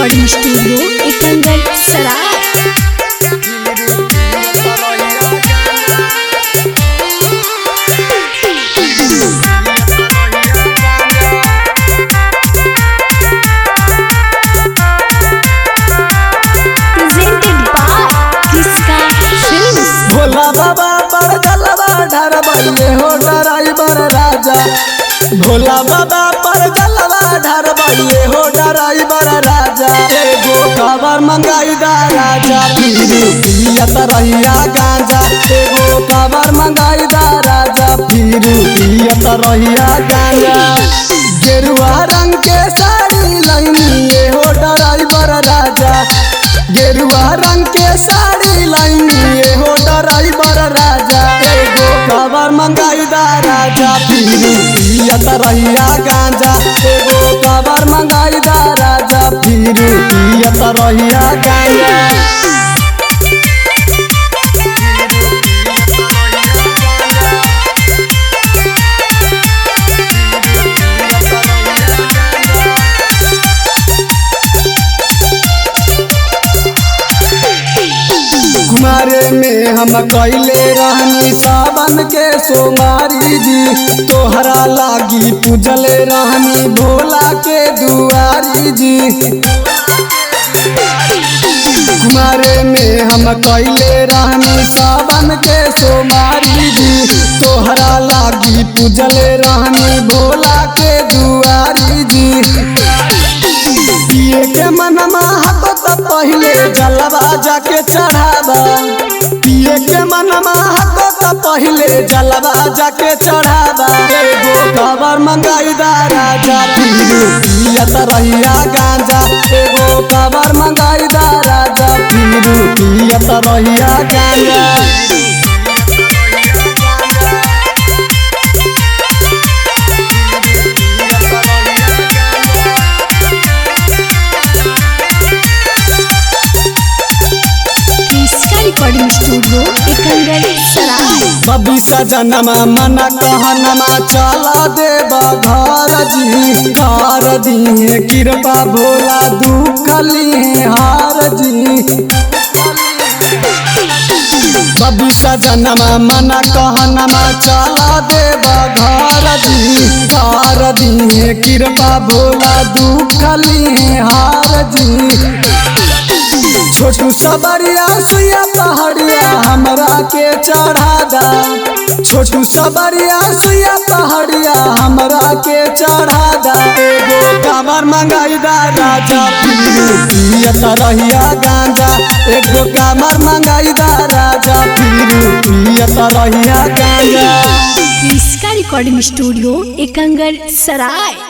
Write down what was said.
Recording studio Ekangar सराय। भोला बाबा पर जलवा ढरबैले हो ड्राइवर राजा। भोला बाबा पर जलवा ढरबैले हो ड्राइवर राजा। एगो खबर मंगाई दा राजा, फिर पियत रहिया गांजा। एगो खबर मंगाई दा राजा, फिर पियत रहिया गांजा। गेरुआ रंग के साड़ी लैनी हो ड्राइवर राजा। गेरुआ रंग के साड़ी लैनी हो ड्राइवर राजा। एगो खबर मंगाई दा राजा, फिर पियत रहिया गांजा। एगो खबर मंगाई दा राजा, फिर पियत रहिया गांजा। कुमारे में हम कैले रहनी सावन के सोमारी जी। तोहरा लागी पूजले रहनी भोला के दुआरी जी। कुमारे में हम कैले रहनी सावन के सोमारी जी। तोहरा लागी पूजले रहनी भोला के दुआरी जी। पिए के मनमा हतो त पहिले जलवा जाके चढ़ावा। पिए के मनमा हतो त पहिले जलवा जाके चढ़ावा। एगो खबर मंगाई दा राजा, फिर पियत रहिया गांजा। एगो खबर मंगाई दा राजा, फिर पियत रहिया गांजा। रिकॉर्डिंग स्टूडियो एकंगर सराय। कभी सजनमा मना कहनमा चला देव घर जी। कर दिए कृपा भोला दुख लिए हार जी। कभी सजनमा मना कहनमा चला देव घर जी। कर दिए कृपा भोला दुख लिए हार जी। छोटू सबरिया सुइया पहाड़िया हमरा के चढ़ा दा। छोटू सबरिया सुइया पहाड़िया हमरा के चढ़ा दा। एगो खबर मंगाई दा राजा, फिर पियत रहिया गांजा। एगो खबर मंगाई दा राजा, फिर पियत रहिया गांजा। रिकॉर्डिंग स्टूडियो एकंगर सराय।